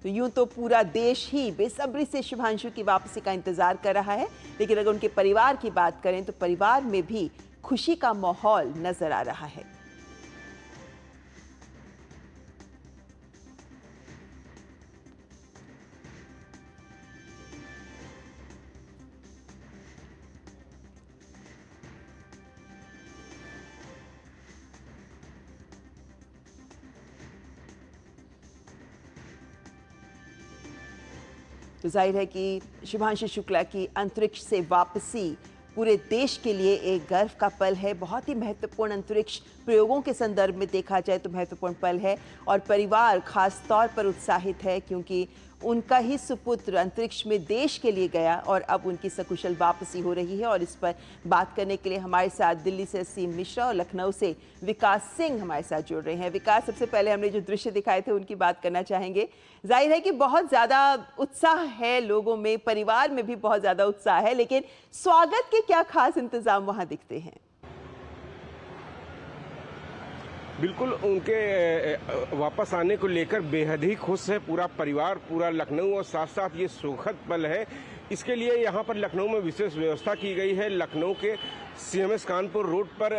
तो यूं तो पूरा देश ही बेसब्री से शुभांशु की वापसी का इंतजार कर रहा है, लेकिन अगर उनके परिवार की बात करें तो परिवार में भी खुशी का माहौल नजर आ रहा है। तो जाहिर है कि शुभांशु शुक्ला की अंतरिक्ष से वापसी पूरे देश के लिए एक गर्व का पल है। बहुत ही महत्वपूर्ण अंतरिक्ष प्रयोगों के संदर्भ में देखा जाए तो महत्वपूर्ण पल है और परिवार खास तौर पर उत्साहित है क्योंकि उनका ही सुपुत्र अंतरिक्ष में देश के लिए गया और अब उनकी सकुशल वापसी हो रही है। और इस पर बात करने के लिए हमारे साथ दिल्ली से असीम मिश्रा और लखनऊ से विकास सिंह हमारे साथ जुड़ रहे हैं। विकास, सबसे पहले हमने जो दृश्य दिखाए थे उनकी बात करना चाहेंगे। जाहिर है कि बहुत ज़्यादा उत्साह है लोगों में, परिवार में भी बहुत ज़्यादा उत्साह है, लेकिन स्वागत के क्या खास इंतजाम वहाँ दिखते हैं? बिल्कुल, उनके वापस आने को लेकर बेहद ही खुश है पूरा परिवार, पूरा लखनऊ, और साथ साथ ये सुखद पल है। इसके लिए यहाँ पर लखनऊ में विशेष व्यवस्था की गई है। लखनऊ के CMS कानपुर रोड पर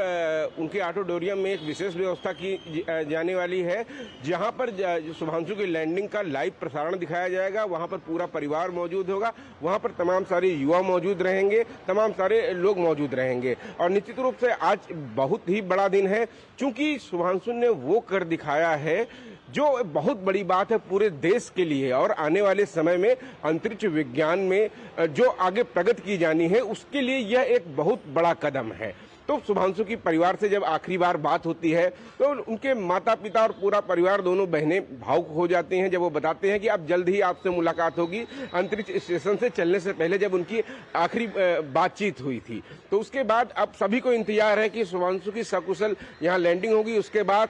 उनके ऑडिटोरियम में एक विशेष व्यवस्था की जाने वाली है, जहाँ पर शुभांशु की लैंडिंग का लाइव प्रसारण दिखाया जाएगा। वहाँ पर पूरा परिवार मौजूद होगा, वहाँ पर तमाम सारे युवा मौजूद रहेंगे, तमाम सारे लोग मौजूद रहेंगे। और निश्चित रूप से आज बहुत ही बड़ा दिन है, क्योंकि शुभांशु ने वो कर दिखाया है जो बहुत बड़ी बात है पूरे देश के लिए, और आने वाले समय में अंतरिक्ष विज्ञान में जो आगे प्रगति की जानी है उसके लिए यह एक बहुत बड़ा कदम है। तो शुभांशु की परिवार से जब आखिरी बार बात होती है तो उनके माता पिता और पूरा परिवार, दोनों बहनें भावुक हो जाते हैं जब वो बताते हैं कि अब जल्द ही आपसे मुलाकात होगी। अंतरिक्ष स्टेशन से चलने से पहले जब उनकी आखिरी बातचीत हुई थी, तो उसके बाद अब सभी को इंतजार है कि शुभांशु की सकुशल यहाँ लैंडिंग होगी। उसके बाद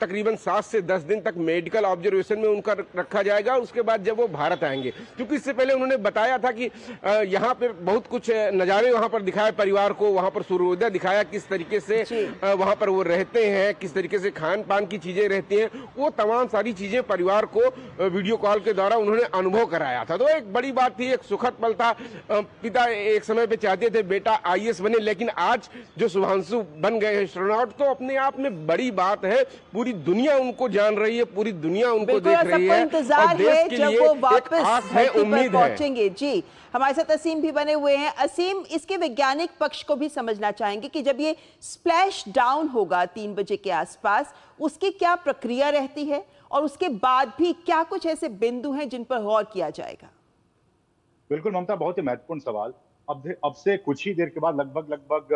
तकरीबन 7 से 10 दिन तक मेडिकल ऑब्जर्वेशन में उनका रखा जाएगा। उसके बाद जब वो भारत आएंगे, क्योंकि इससे पहले उन्होंने बताया था कि यहाँ पर बहुत कुछ नज़ारे वहाँ पर दिखाए परिवार को, वहाँ पर सूर्योदय दिखाया, किस तरीके से वहां पर वो रहते हैं, किस तरीके से खान पान की चीजें रहती हैं, वो तमाम सारी चीजें परिवार को वीडियो कॉल के द्वारा उन्होंने अनुभव कराया था। तो एक बड़ी बात थी, एक सुखद पल था। पिता एक समय पे चाहते थे बेटा IAS बने, लेकिन आज जो शुभांशु बन गए हैं एस्ट्रोनॉट, तो अपने आप में बड़ी बात है। पूरी दुनिया उनको जान रही है, पूरी दुनिया उनको देख रही है, और देश के लिए एक आस है, उम्मीद है। जी, हमारे साथ असीम भी बने हुए हैं। असीम, इसके वैज्ञानिक पक्ष को भी समझना चाहेंगे कि जब ये स्प्लैश डाउन होगा 3 बजे के आसपास, उसकी क्या प्रक्रिया रहती है और उसके बाद भी क्या कुछ ऐसे बिंदु हैं जिन पर गौर किया जाएगा? बिल्कुल ममता, बहुत ही महत्वपूर्ण सवाल। अब से कुछ ही देर के बाद, लगभग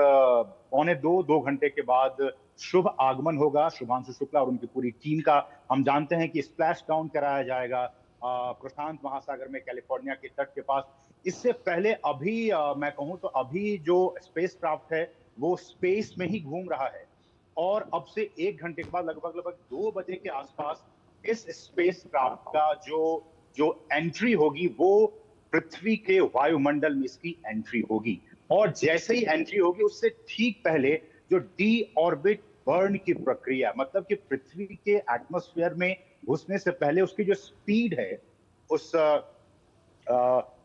पौने 2 घंटे के बाद शुभ आगमन होगा शुभांशु शुक्ला और उनकी पूरी टीम का। हम जानते हैं कि स्प्लैश डाउन कराया जाएगा प्रशांत महासागर में, कैलिफोर्निया के तट के पास। इससे पहले अभी मैं कहूं तो अभी जो स्पेस क्राफ्ट है वो स्पेस में ही घूम रहा है, और अब से 1 घंटे के बाद लगभग 2 बजे के आसपास इस स्पेस क्राफ्ट का जो एंट्री होगी वो पृथ्वी के वायुमंडल में इसकी एंट्री होगी। और जैसे ही एंट्री होगी उससे ठीक पहले जो डी ऑर्बिट बर्न की प्रक्रिया, मतलब कि पृथ्वी के एटमॉस्फेयर में घुसने से पहले उसकी जो स्पीड है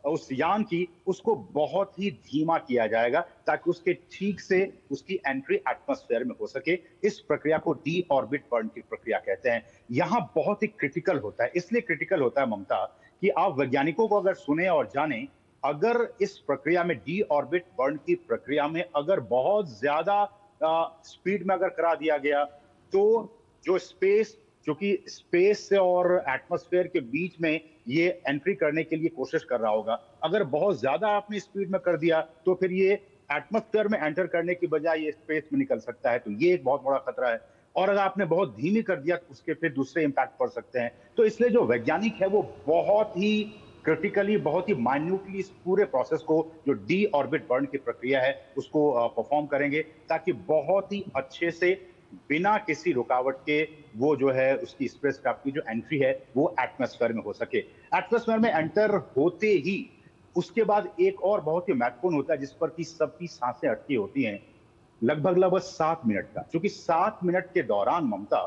उस यान की, उसको बहुत ही धीमा किया जाएगा ताकि उसके ठीक से उसकी एंट्री एटमॉस्फेयर में हो सके। इस प्रक्रिया को डी ऑर्बिट बर्न की प्रक्रिया कहते हैं। यहां बहुत ही क्रिटिकल होता है, इसलिए क्रिटिकल होता है ममता कि आप वैज्ञानिकों को अगर सुने और जाने, अगर इस प्रक्रिया में डी ऑर्बिट बर्न की प्रक्रिया में अगर बहुत ज्यादा स्पीड में अगर करा दिया गया, तो जो क्योंकि स्पेस से और एटमॉस्फेयर के बीच में ये एंट्री करने के लिए कोशिश कर रहा होगा, अगर बहुत ज्यादा आपने स्पीड में कर दिया तो फिर ये एटमॉस्फेयर में एंटर करने की बजाय ये स्पेस में निकल सकता है। तो ये एक बहुत बड़ा खतरा है। और अगर आपने बहुत धीमी कर दिया तो उसके फिर दूसरे इंपैक्ट पड़ सकते हैं। तो इसलिए जो वैज्ञानिक है वो बहुत ही क्रिटिकली, बहुत ही माइन्यूटली इस पूरे प्रोसेस को, जो डी ऑर्बिट बर्न की प्रक्रिया है, उसको परफॉर्म करेंगे, ताकि बहुत ही अच्छे से बिना किसी रुकावट के वो जो है उसकी स्पेसक्राफ्ट की जो एंट्री है वो एटमॉस्फेयर में हो सके। एटमॉस्फेयर में एंटर होते ही उसके बाद एक और बहुत ही महत्वपूर्ण होता है जिस पर कि सबकी सांसें अटकी होती हैं, लगभग 7 मिनट का। क्योंकि 7 मिनट के दौरान ममता,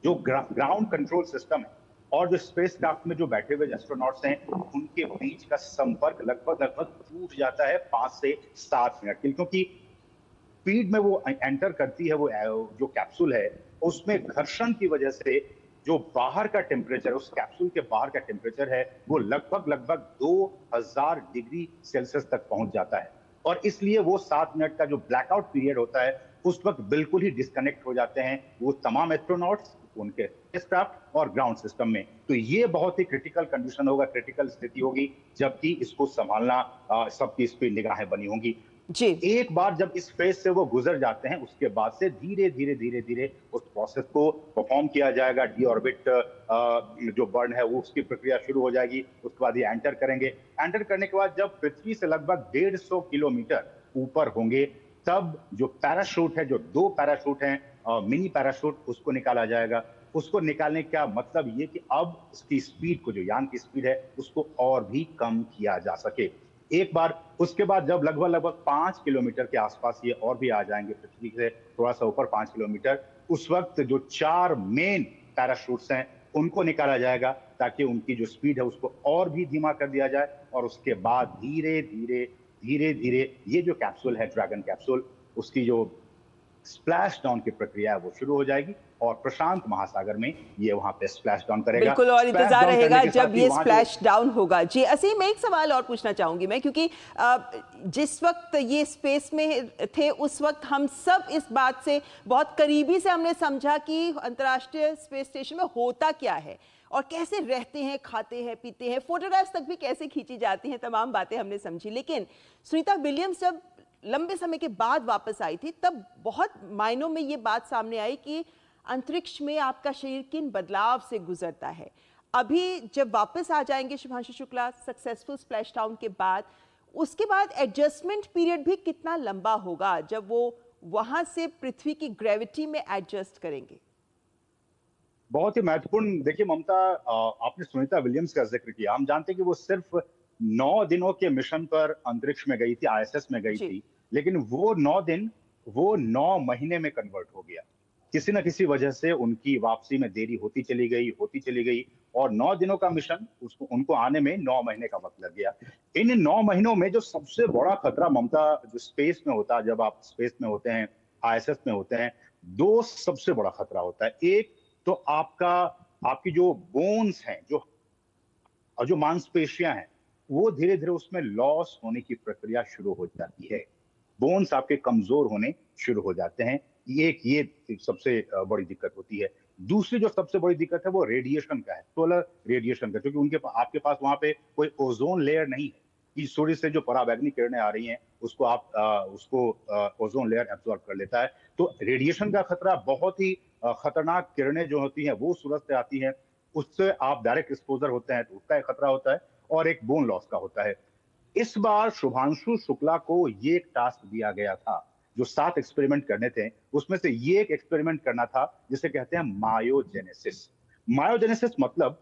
जो ग्राउंड कंट्रोल सिस्टम है और जो स्पेस क्राफ्ट में जो बैठे हुए एस्ट्रोनॉट्स हैं उनके बीच का संपर्क लगभग लगभग टूट जाता है 5 से 7 मिनट के लिए, क्योंकि स्पीड में वो एंटर करती है वो जो कैप्सूल है उसमें घर्षण की वजह से जो बाहर का टेम्परेचर, उस कैप्सूल के बाहर का टेम्परेचर है वो लगभग लगभग 2000 डिग्री सेल्सियस तक पहुंच जाता है। और इसलिए वो 7 मिनट का जो ब्लैकआउट पीरियड होता है उस वक्त बिल्कुल ही डिस्कनेक्ट हो जाते हैं वो तमाम एस्ट्रोनॉट्स उनके स्पेसक्राफ्ट और ग्राउंड सिस्टम में। तो ये बहुत ही क्रिटिकल कंडीशन होगा, क्रिटिकल स्थिति होगी, जबकि इसको संभालना सबकी इस पे निगाहें बनी होंगी। जी। एक बार जब इस फेज से वो गुजर जाते हैं उसके बाद से धीरे धीरे धीरे धीरे उस प्रोसेस को परफॉर्म किया जाएगा। डी ऑर्बिट जो बर्न है वो उसकी प्रक्रिया शुरू हो जाएगी। उसके बाद ये एंटर करेंगे। एंटर करने के बाद जब पृथ्वी से लगभग 150 किलोमीटर ऊपर होंगे तब जो पैराशूट है, जो 2 पैराशूट हैं मिनी पैराशूट, उसको निकाला जाएगा। उसको निकालने का मतलब ये कि अब उसकी स्पीड को, जो यान की स्पीड है उसको और भी कम किया जा सके। एक बार उसके बाद जब लगभग लगभग 5 किलोमीटर के आसपास ये और भी आ जाएंगे पृथ्वी से थोड़ा सा ऊपर 5 किलोमीटर, उस वक्त जो 4 मेन पैराशूट्स हैं उनको निकाला जाएगा ताकि उनकी जो स्पीड है उसको और भी धीमा कर दिया जाए। और उसके बाद धीरे धीरे धीरे धीरे ये जो कैप्सूल है, ड्रैगन कैप्सूल, उसकी जो स्प्लैश डाउन की प्रक्रिया है वो शुरू हो जाएगी और प्रशांत महासागर में ये वहां पे स्प्लैश डाउन करेगा। बिल्कुल, और स्प्लैश इंतजार डाउन करने रहेगा के जब साथ ही ये वहां स्प्लैश डाउन होगा। जी असीम, एक सवाल और पूछना चाहूंगी मैं, क्योंकि जिस वक्त ये स्पेस में थे उस वक्त हम सब इस बात से बहुत करीबी से हमने समझा कि अंतर्राष्ट्रीय स्पेस स्टेशन में होता क्या है और कैसे रहते हैं, खाते हैं, पीते हैं, फोटोग्राफ्स तक भी कैसे खींची जाती हैं, तमाम बातें हमने समझी। लेकिन सुनीता विलियम्स जब लंबे समय के बाद वापस आई थी तब बहुत मायनों में ये बात सामने आई कि अंतरिक्ष में आपका शरीर किन बदलाव से गुजरता है। अभी जब वापस आ जाएंगे Shubhanshu Shukla successful splash down के बाद, उसके बाद एडजस्टमेंट पीरियड भी कितना लंबा होगा जब वो वहां से पृथ्वी की ग्रेविटी में एडजस्ट करेंगे? बहुत ही महत्वपूर्ण, देखिए ममता, आपने सुनीता विलियम्स का जिक्र किया। हम जानते हैं कि वो सिर्फ 9 दिनों के मिशन पर अंतरिक्ष में गई थी, आईएसएस में गई जी। थी, लेकिन वो 9 दिन वो 9 महीने में कन्वर्ट हो गया। किसी न किसी वजह से उनकी वापसी में देरी होती चली गई और 9 दिनों का मिशन उसको उनको आने में 9 महीने का वक्त लग गया। इन 9 महीनों में जो सबसे बड़ा खतरा ममता, जो स्पेस में होता है, जब आप स्पेस में होते हैं, आईएसएस में होते हैं, 2 सबसे बड़ा खतरा होता है। एक तो आपकी जो बोन्स हैं, जो मांसपेशियां हैं, वो धीरे धीरे उसमें लॉस होने की प्रक्रिया शुरू हो जाती है। बोन्स आपके कमजोर होने शुरू हो जाते हैं। ये सबसे बड़ी दिक्कत होती है। दूसरी जो सबसे बड़ी दिक्कत है वो रेडिएशन का है, सोलर रेडिएशन का, क्योंकि आपके पास वहां पे कोई ओजोन लेयर नहीं है कि सूर्य से जो पराबैंगनी किरणें आ रही हैं उसको ओजोन लेयर एब्जॉर्ब कर लेता है। तो रेडिएशन का खतरा, बहुत ही खतरनाक किरणें जो होती हैं वो सूरज से आती हैं, उससे आप डायरेक्ट एक्सपोजर होते हैं तो उसका एक खतरा होता है, और एक बोन लॉस का होता है। इस बार शुभांशु शुक्ला को ये एक टास्क दिया गया था, जो 7 एक्सपेरिमेंट करने थे, उसमें से ये एक एक्सपेरिमेंट करना था जिसे कहते हैं मायोजेनेसिस। मायोजेनेसिस मतलब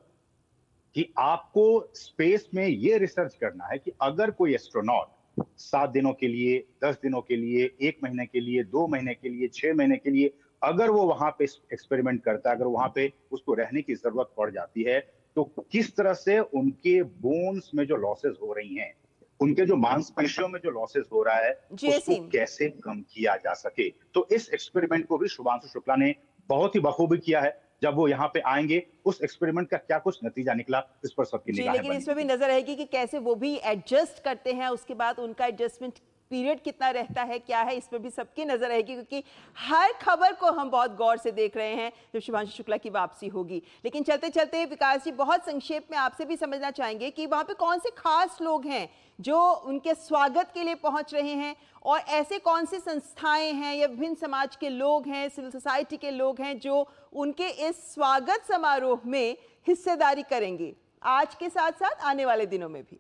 कि आपको स्पेस में ये रिसर्च करना है कि अगर कोई एस्ट्रोनॉट 7 दिनों के लिए, 10 दिनों के लिए, 1 महीने के लिए, 2 महीने के लिए, 6 महीने के लिए अगर वो वहां पे एक्सपेरिमेंट करता है, अगर वहां पे उसको रहने की जरूरत पड़ जाती है, तो किस तरह से उनके बोन्स में जो लॉसेस हो रही हैं, उनके जो मांसपेशियों में जो लॉसेस हो रहा है, जी उसको असीम। कैसे कम किया जा सके। तो इस एक्सपेरिमेंट को भी शुभांशु शुक्ला ने बहुत ही बखूबी किया है। जब वो यहाँ पे आएंगे, उस एक्सपेरिमेंट का क्या कुछ नतीजा निकला, इस पर सबकी जी, निगाहें लेकिन बनी इसमें भी होंगी। नजर रहेगी कि कैसे वो भी एडजस्ट करते हैं, उसके बाद उनका एडजस्टमेंट पीरियड कितना रहता है, क्या है, इस पर भी सबकी नजर रहेगी, क्योंकि हर खबर को हम बहुत गौर से देख रहे हैं जब शुभांशु शुक्ला की वापसी होगी। लेकिन चलते चलते विकास जी, बहुत संक्षेप में आपसे भी समझना चाहेंगे कि वहां पे कौन से खास लोग हैं जो उनके स्वागत के लिए पहुंच रहे हैं, और ऐसे कौन सी संस्थाएं हैं या विभिन्न समाज के लोग हैं, सिविल सोसाइटी के लोग हैं जो उनके इस स्वागत समारोह में हिस्सेदारी करेंगे आज के साथ साथ आने वाले दिनों में भी?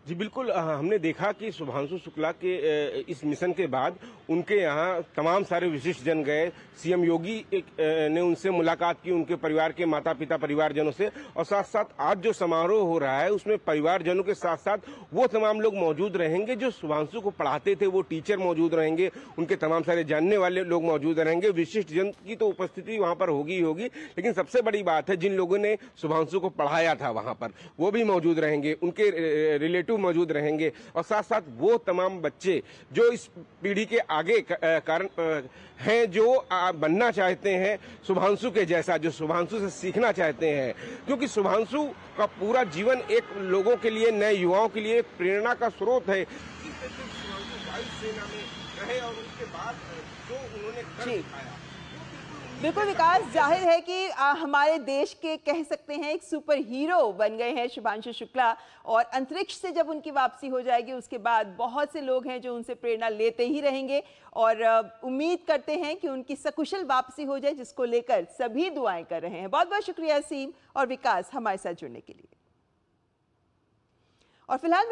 जी बिल्कुल, हमने देखा कि शुभांशु शुक्ला के इस मिशन के बाद उनके यहाँ तमाम सारे विशिष्ट जन गए। सीएम योगी ने उनसे मुलाकात की, उनके परिवार के माता पिता परिवारजनों से, और साथ साथ आज जो समारोह हो रहा है उसमें परिवारजनों के साथ साथ वो तमाम लोग मौजूद रहेंगे जो शुभांशु को पढ़ाते थे। वो टीचर मौजूद रहेंगे, उनके तमाम सारे जानने वाले लोग मौजूद रहेंगे। विशिष्ट जन की तो उपस्थिति वहां पर होगी ही होगी, लेकिन सबसे बड़ी बात है जिन लोगों ने शुभांशु को पढ़ाया था वहां पर वो भी मौजूद रहेंगे, उनके रिलेटिव मौजूद रहेंगे, और साथ साथ वो तमाम बच्चे जो इस पीढ़ी के आगे कारण हैं, जो बनना चाहते हैं शुभांशु के जैसा, जो शुभांशु से सीखना चाहते हैं, क्योंकि शुभांशु का पूरा जीवन एक लोगों के लिए, नए युवाओं के लिए प्रेरणा का स्रोत है। शुभांशु वायुसेना में रहे और उसके बाद जो उन्होंने कर दिखाया, बिल्कुल विकास, जाहिर है कि हमारे देश के कह सकते हैं एक सुपर हीरो बन गए हैं शुभांशु शुक्ला, और अंतरिक्ष से जब उनकी वापसी हो जाएगी उसके बाद बहुत से लोग हैं जो उनसे प्रेरणा लेते ही रहेंगे, और उम्मीद करते हैं कि उनकी सकुशल वापसी हो जाए, जिसको लेकर सभी दुआएं कर रहे हैं। बहुत बहुत शुक्रिया असीम और विकास हमारे साथ जुड़ने के लिए। और फिलहाल